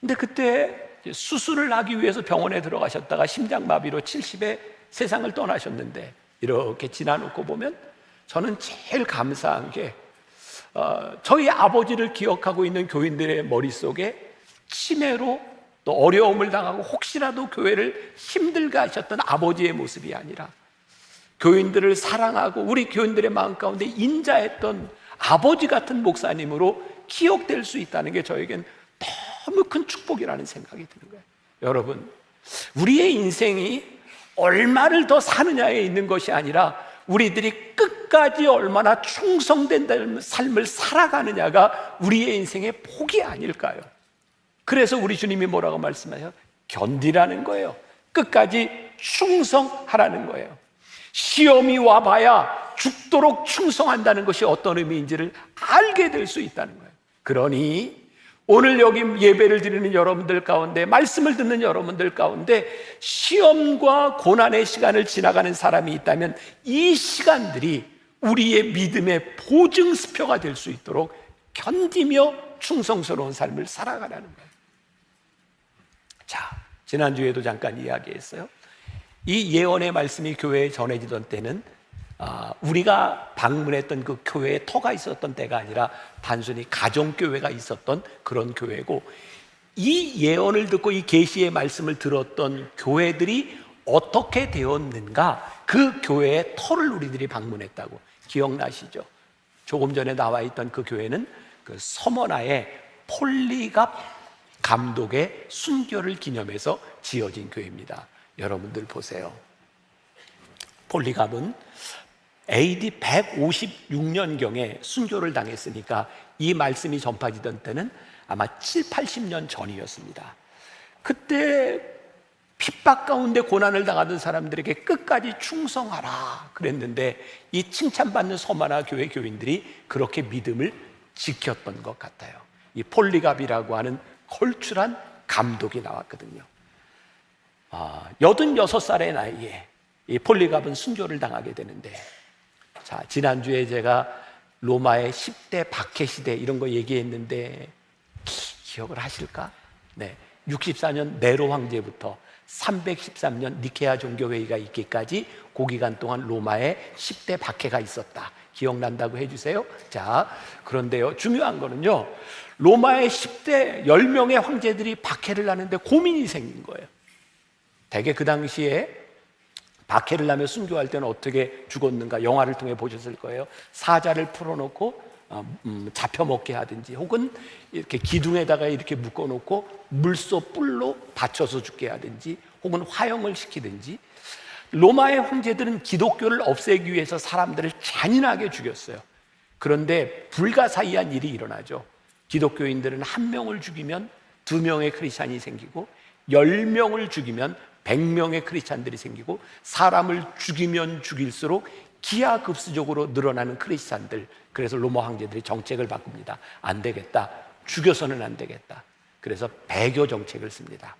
근데 그때 수술을 하기 위해서 병원에 들어가셨다가 심장마비로 70에 세상을 떠나셨는데 이렇게 지나놓고 보면 저는 제일 감사한 게 저희 아버지를 기억하고 있는 교인들의 머릿속에 치매로 또 어려움을 당하고 혹시라도 교회를 힘들게 하셨던 아버지의 모습이 아니라 교인들을 사랑하고 우리 교인들의 마음 가운데 인자했던 아버지 같은 목사님으로 기억될 수 있다는 게 저에겐 너무 큰 축복이라는 생각이 드는 거예요. 여러분, 우리의 인생이 얼마를 더 사느냐에 있는 것이 아니라 우리들이 끝까지 얼마나 충성된 삶을 살아가느냐가 우리의 인생의 복이 아닐까요? 그래서 우리 주님이 뭐라고 말씀하세요? 견디라는 거예요. 끝까지 충성하라는 거예요. 시험이 와봐야 죽도록 충성한다는 것이 어떤 의미인지를 알게 될 수 있다는 거예요. 그러니 오늘 여기 예배를 드리는 여러분들 가운데, 말씀을 듣는 여러분들 가운데 시험과 고난의 시간을 지나가는 사람이 있다면 이 시간들이 우리의 믿음의 보증수표가 될 수 있도록 견디며 충성스러운 삶을 살아가라는 거예요. 자, 지난주에도 잠깐 이야기했어요. 이 예언의 말씀이 교회에 전해지던 때는 우리가 방문했던 그 교회에 터가 있었던 때가 아니라 단순히 가정교회가 있었던 그런 교회고, 이 예언을 듣고 이 계시의 말씀을 들었던 교회들이 어떻게 되었는가, 그 교회의 터를 우리들이 방문했다고 기억나시죠? 조금 전에 나와 있던 그 교회는 그 서머나의 폴리갑 감독의 순교를 기념해서 지어진 교회입니다. 여러분들 보세요. 폴리갑은 AD 156년경에 순교를 당했으니까 이 말씀이 전파되던 때는 아마 7, 80년 전이었습니다. 그때 핍박 가운데 고난을 당하던 사람들에게 끝까지 충성하라 그랬는데 이 칭찬받는 서머나 교회 교인들이 그렇게 믿음을 지켰던 것 같아요. 이 폴리갑이라고 하는 걸출한 감독이 나왔거든요. 86살의 나이에 이 폴리갑은 순교를 당하게 되는데, 자, 지난주에 제가 로마의 10대 박해 시대 이런 거 얘기했는데 기억을 하실까? 네, 64년 네로 황제부터 313년 니케아 종교회의가 있기까지 그 기간 동안 로마에 10대 박해가 있었다. 기억난다고 해주세요. 자, 그런데요, 중요한 거는요, 로마의 10대 10명의 황제들이 박해를 하는데 고민이 생긴 거예요. 대개 그 당시에 박해를 하며 순교할 때는 어떻게 죽었는가 영화를 통해 보셨을 거예요. 사자를 풀어놓고 잡혀 먹게 하든지, 혹은 이렇게 기둥에다가 이렇게 묶어놓고 물소 뿔로 받쳐서 죽게 하든지, 혹은 화형을 시키든지. 로마의 황제들은 기독교를 없애기 위해서 사람들을 잔인하게 죽였어요. 그런데 불가사의한 일이 일어나죠. 기독교인들은 1명을 죽이면 2명의 크리스찬이 생기고, 10명을 죽이면 100명의 크리스찬들이 생기고, 사람을 죽이면 죽일수록 기하급수적으로 늘어나는 크리스찬들. 그래서 로마 황제들이 정책을 바꿉니다. 안 되겠다, 죽여서는 안 되겠다. 그래서 배교 정책을 씁니다.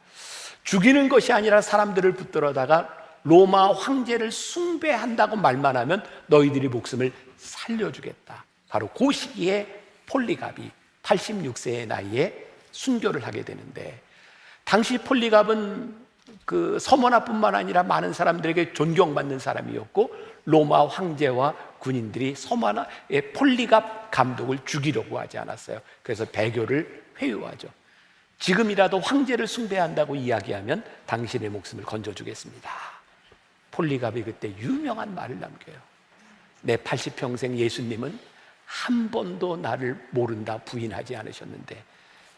죽이는 것이 아니라 사람들을 붙들어다가 로마 황제를 숭배한다고 말만 하면 너희들이 목숨을 살려주겠다. 바로 그 시기에 폴리갑이 86세의 나이에 순교를 하게 되는데, 당시 폴리갑은 그 서머나뿐만 아니라 많은 사람들에게 존경받는 사람이었고, 로마 황제와 군인들이 서머나의 폴리갑 감독을 죽이려고 하지 않았어요. 그래서 배교를 회유하죠. 지금이라도 황제를 숭배한다고 이야기하면 당신의 목숨을 건져주겠습니다. 폴리갑이 그때 유명한 말을 남겨요. 내 80평생 예수님은 한 번도 나를 모른다 부인하지 않으셨는데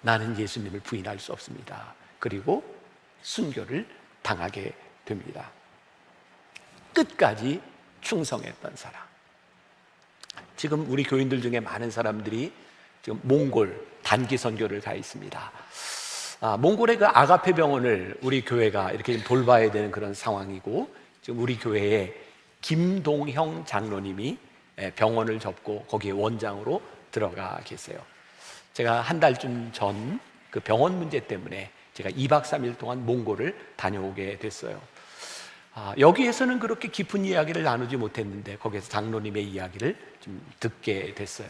나는 예수님을 부인할 수 없습니다. 그리고 순교를 당하게 됩니다. 끝까지 충성했던 사람. 지금 우리 교인들 중에 많은 사람들이 지금 몽골 단기 선교를 가 있습니다. 몽골의 그 아가페 병원을 우리 교회가 이렇게 돌봐야 되는 그런 상황이고, 지금 우리 교회에 김동형 장로님이 병원을 접고 거기에 원장으로 들어가 계세요. 제가 한 달쯤 전 그 병원 문제 때문에 제가 2박 3일 동안 몽골을 다녀오게 됐어요. 여기에서는 그렇게 깊은 이야기를 나누지 못했는데 거기에서 장로님의 이야기를 좀 듣게 됐어요.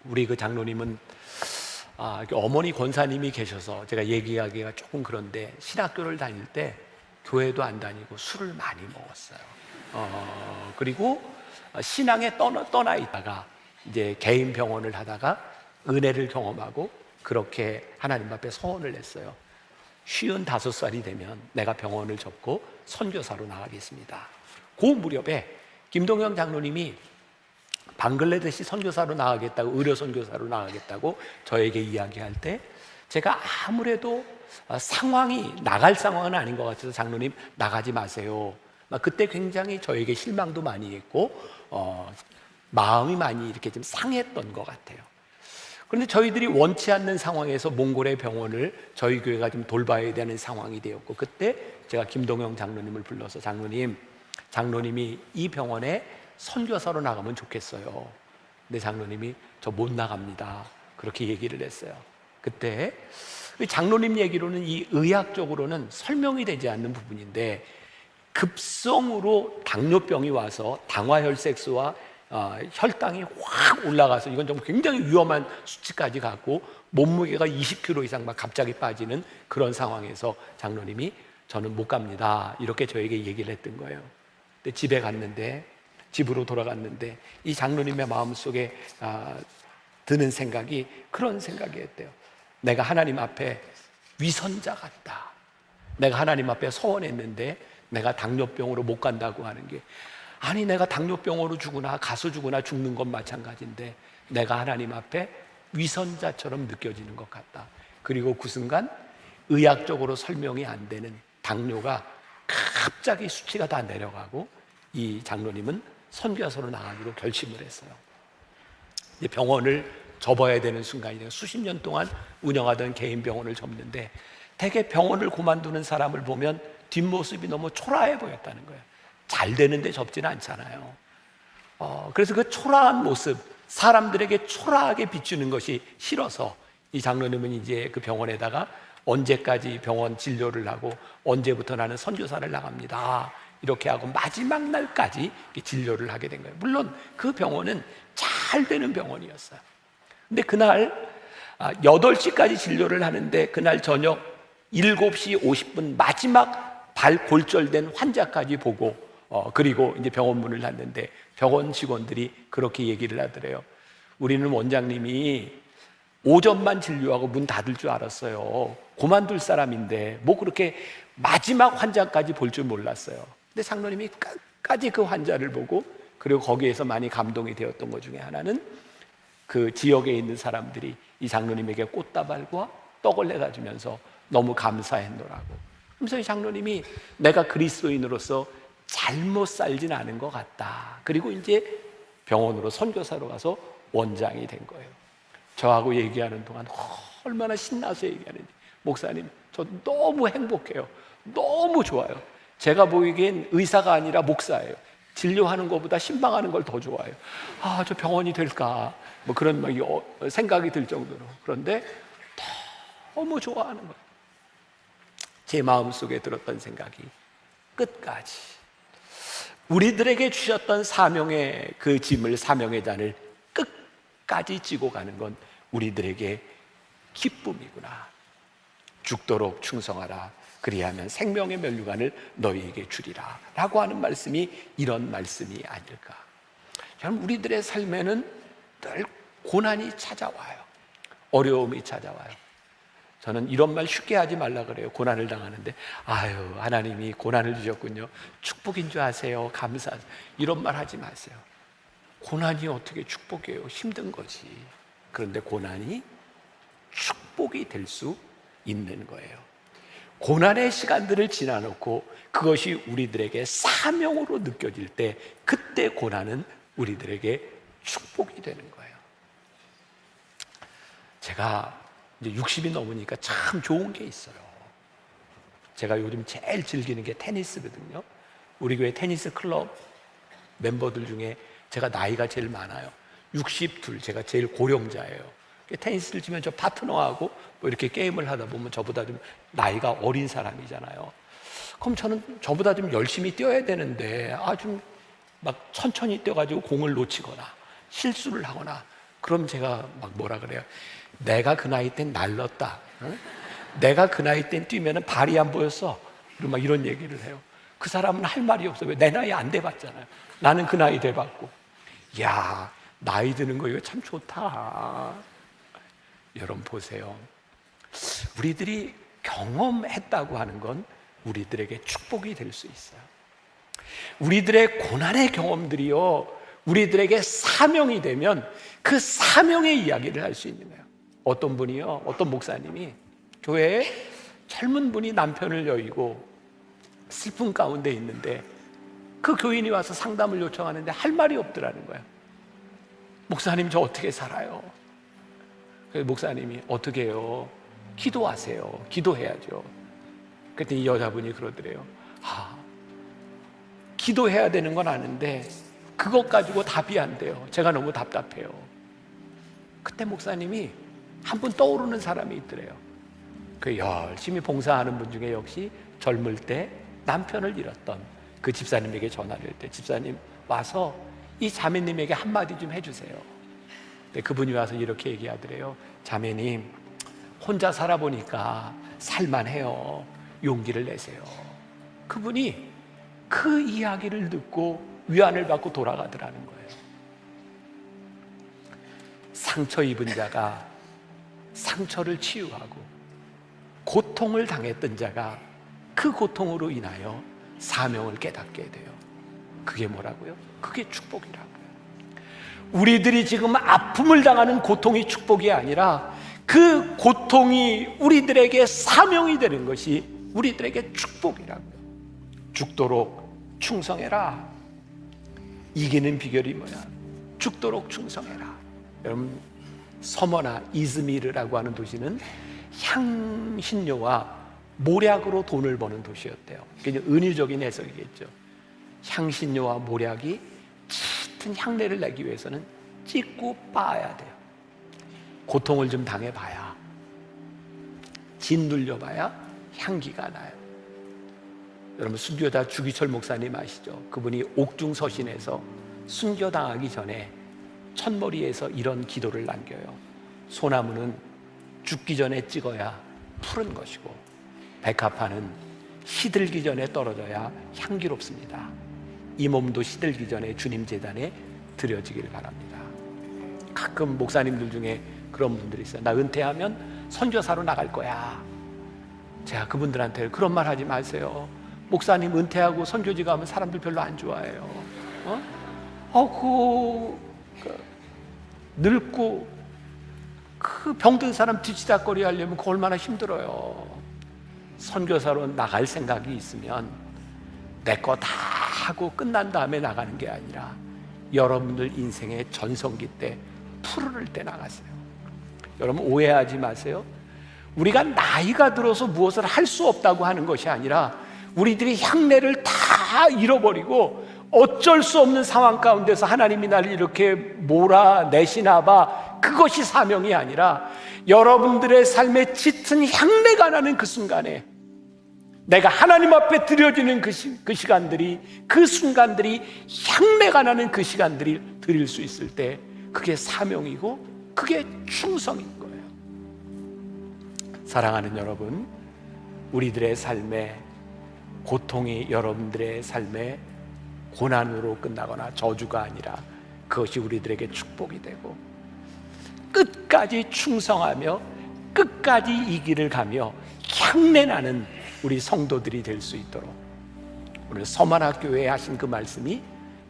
우리 그 장로님은 어머니 권사님이 계셔서 제가 얘기하기가 조금 그런데, 신학교를 다닐 때 교회도 안 다니고 술을 많이 먹었어요. 그리고 신앙에 떠나 있다가 이제 개인 병원을 하다가 은혜를 경험하고 그렇게 하나님 앞에 서원을 냈어요. 55살이 되면 내가 병원을 접고 선교사로 나가겠습니다. 그 무렵에 김동영 장로님이 방글라데시 선교사로 나가겠다고, 의료 선교사로 나가겠다고 저에게 이야기할 때, 제가 아무래도 상황이 나갈 상황은 아닌 것 같아서 장로님 나가지 마세요. 그때 굉장히 저에게 실망도 많이 했고 마음이 많이 이렇게 좀 상했던 것 같아요. 그런데 저희들이 원치 않는 상황에서 몽골의 병원을 저희 교회가 좀 돌봐야 되는 상황이 되었고, 그때 제가 김동영 장로님을 불러서 장로님이 이 병원에 선교사로 나가면 좋겠어요. 근데 장로님이 저 못 나갑니다, 그렇게 얘기를 했어요. 그때 장로님 얘기로는 이 의학적으로는 설명이 되지 않는 부분인데, 급성으로 당뇨병이 와서 당화혈색소와 혈당이 확 올라가서 이건 좀 굉장히 위험한 수치까지 갔고 몸무게가 20kg 이상 막 갑자기 빠지는 그런 상황에서 장로님이 저는 못 갑니다, 이렇게 저에게 얘기를 했던 거예요. 근데 집으로 돌아갔는데 이 장로님의 마음속에 드는 생각이 그런 생각이었대요. 내가 하나님 앞에 위선자 같다. 내가 하나님 앞에 서원했는데 내가 당뇨병으로 못 간다고 하는 게, 아니 내가 당뇨병으로 죽으나 가서 죽으나 죽는 건 마찬가지인데 내가 하나님 앞에 위선자처럼 느껴지는 것 같다. 그리고 그 순간 의학적으로 설명이 안 되는 당뇨가 갑자기 수치가 다 내려가고 이 장로님은 선교사로 나가기로 결심을 했어요. 이제 병원을 접어야 되는 순간이에요. 수십 년 동안 운영하던 개인 병원을 접는데 대개 병원을 그만두는 사람을 보면 뒷모습이 너무 초라해 보였다는 거예요. 잘 되는데 접지는 않잖아요. 그래서 그 초라한 모습, 사람들에게 초라하게 비추는 것이 싫어서 이 장로님은 이제 그 병원에다가 언제까지 병원 진료를 하고 언제부터 나는 선교사를 나갑니다, 이렇게 하고 마지막 날까지 진료를 하게 된 거예요. 물론 그 병원은 잘 되는 병원이었어요. 근데 그날 8시까지 진료를 하는데 그날 저녁 7시 50분 마지막 발 골절된 환자까지 보고 그리고 이제 병원 문을 닫는데 병원 직원들이 그렇게 얘기를 하더래요. 우리는 원장님이 오전만 진료하고 문 닫을 줄 알았어요. 그만둘 사람인데 뭐 그렇게 마지막 환자까지 볼 줄 몰랐어요. 근데 장로님이 끝까지 그 환자를 보고, 그리고 거기에서 많이 감동이 되었던 것 중에 하나는 그 지역에 있는 사람들이 이 장로님에게 꽃다발과 떡을 내다 주면서 너무 감사했노라고. 그래서 이 장로님이 내가 그리스도인으로서 잘못 살진 않은 것 같다. 그리고 이제 병원으로 선교사로 가서 원장이 된 거예요. 저하고 얘기하는 동안 얼마나 신나서 얘기하는지. 목사님, 저 너무 행복해요. 너무 좋아요. 제가 보이기엔 의사가 아니라 목사예요. 진료하는 것보다 신방하는 걸 더 좋아해요. 저 병원이 될까? 뭐 그런 생각이 들 정도로. 그런데 너무 좋아하는 거예요. 제 마음속에 들었던 생각이 끝까지 우리들에게 주셨던 사명의 그 짐을, 사명의 잔을 끝까지 지고 가는 건 우리들에게 기쁨이구나. 죽도록 충성하라. 그리하면 생명의 면류관을 너희에게 주리라 라고 하는 말씀이 이런 말씀이 아닐까. 여러분, 우리들의 삶에는 늘 고난이 찾아와요. 어려움이 찾아와요. 저는 이런 말 쉽게 하지 말라 그래요. 고난을 당하는데 하나님이 고난을 주셨군요, 축복인 줄 아세요, 감사하세요, 이런 말 하지 마세요. 고난이 어떻게 축복이에요? 힘든 거지. 그런데 고난이 축복이 될 수 있는 거예요. 고난의 시간들을 지나놓고 그것이 우리들에게 사명으로 느껴질 때, 그때 고난은 우리들에게 축복이 되는 거예요. 제가 이제 60이 넘으니까 참 좋은 게 있어요. 제가 요즘 제일 즐기는 게 테니스거든요. 우리 교회 테니스 클럽 멤버들 중에 제가 나이가 제일 많아요. 62, 제가 제일 고령자예요. 테니스를 치면 저 파트너하고 뭐 이렇게 게임을 하다 보면 저보다 좀 나이가 어린 사람이잖아요. 그럼 저는 저보다 좀 열심히 뛰어야 되는데 좀 막 천천히 뛰어가지고 공을 놓치거나 실수를 하거나, 그럼 제가 막 뭐라 그래요? 내가 그 나이 땐 날렀다. 응? 내가 그 나이 땐 뛰면은 발이 안 보였어. 막 이런 얘기를 해요. 그 사람은 할 말이 없어요. 왜? 내 나이 안 돼봤잖아요. 나는 그 나이 돼봤고. 야, 나이 드는 거 이거 참 좋다. 여러분 보세요. 우리들이 경험했다고 하는 건 우리들에게 축복이 될 수 있어요. 우리들의 고난의 경험들이요, 우리들에게 사명이 되면 그 사명의 이야기를 할 수 있는 거예요. 어떤 분이요, 어떤 목사님이 교회에 젊은 분이 남편을 여의고 슬픔 가운데 있는데 그 교인이 와서 상담을 요청하는데 할 말이 없더라는 거예요. 목사님, 저 어떻게 살아요? 그래서 목사님이 어떻게 해요? 기도하세요. 기도해야죠. 그랬더니 이 여자분이 그러더래요. 기도해야 되는 건 아는데 그것 가지고 답이 안 돼요. 제가 너무 답답해요. 그때 목사님이 한 분 떠오르는 사람이 있더래요. 그 열심히 봉사하는 분 중에 역시 젊을 때 남편을 잃었던 그 집사님에게 전화를 했대. 집사님 와서 이 자매님에게 한마디 좀 해주세요. 근데 그분이 와서 이렇게 얘기하더래요. 자매님, 혼자 살아보니까 살만해요. 용기를 내세요. 그분이 그 이야기를 듣고 위안을 받고 돌아가더라는 거예요. 상처 입은 자가 상처를 치유하고 고통을 당했던 자가 그 고통으로 인하여 사명을 깨닫게 돼요. 그게 뭐라고요? 그게 축복이라고요. 우리들이 지금 아픔을 당하는 고통이 축복이 아니라 그 고통이 우리들에게 사명이 되는 것이 우리들에게 축복이라고요. 죽도록 충성해라. 이기는 비결이 뭐야? 죽도록 충성해라. 여러분, 서머나 이즈미르라고 하는 도시는 향신료와 모략으로 돈을 버는 도시였대요. 그게 은유적인 해석이겠죠. 향신료와 모략이 짙은 향내를 내기 위해서는 찍고 빻아야 돼요. 고통을 좀 당해봐야, 짓눌려봐야 향기가 나요. 여러분, 순교자 주기철 목사님 아시죠? 그분이 옥중서신에서 순교당하기 전에 첫머리에서 이런 기도를 남겨요. 소나무는 죽기 전에 찍어야 푸른 것이고 백합화는 시들기 전에 떨어져야 향기롭습니다. 이 몸도 시들기 전에 주님 제단에 드려지기를 바랍니다. 가끔 목사님들 중에 그런 분들이 있어요. 나 은퇴하면 선교사로 나갈 거야. 제가 그분들한테 그런 말 하지 마세요. 목사님 은퇴하고 선교지 가면 사람들 별로 안 좋아해요. 늙고 그 병든 사람 뒤치다거리 하려면 그 얼마나 힘들어요. 선교사로 나갈 생각이 있으면 내 거 다 하고 끝난 다음에 나가는 게 아니라 여러분들 인생의 전성기 때, 푸르를 때 나가세요. 여러분 오해하지 마세요. 우리가 나이가 들어서 무엇을 할 수 없다고 하는 것이 아니라 우리들이 향내를 다 잃어버리고 어쩔 수 없는 상황 가운데서 하나님이 나를 이렇게 몰아내시나 봐, 그것이 사명이 아니라 여러분들의 삶에 짙은 향내가 나는 그 순간에 내가 하나님 앞에 드려지는 그 시간들이, 그 순간들이 향내가 나는 그 시간들이 드릴 수 있을 때 그게 사명이고 그게 충성인 거예요. 사랑하는 여러분, 우리들의 삶에 고통이 여러분들의 삶에 고난으로 끝나거나 저주가 아니라 그것이 우리들에게 축복이 되고 끝까지 충성하며 끝까지 이 길을 가며 향내나는 우리 성도들이 될 수 있도록 오늘 서만학교회에 하신 그 말씀이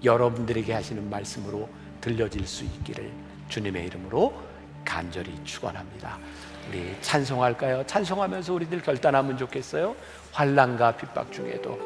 여러분들에게 하시는 말씀으로 들려질 수 있기를 주님의 이름으로 간절히 축원합니다. 우리 찬송할까요? 찬송하면서 우리들 결단하면 좋겠어요. 환난과 핍박 중에도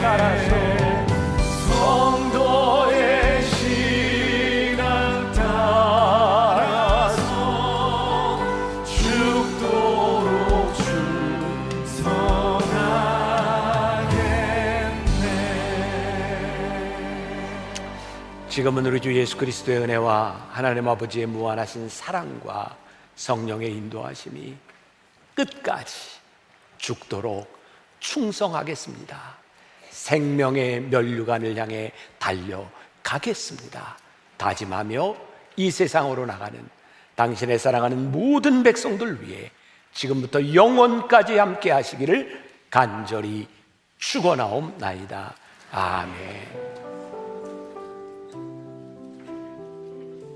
따라서 성도의 신앙 따라서 죽도록 충성하겠네. 지금은 우리 주 예수 그리스도의 은혜와 하나님 아버지의 무한하신 사랑과 성령의 인도하심이 끝까지 죽도록 충성하겠습니다. 생명의 면류관을 향해 달려가겠습니다. 다짐하며 이 세상으로 나가는 당신의 사랑하는 모든 백성들 위해 지금부터 영원까지 함께 하시기를 간절히 축원하옵나이다. 아멘.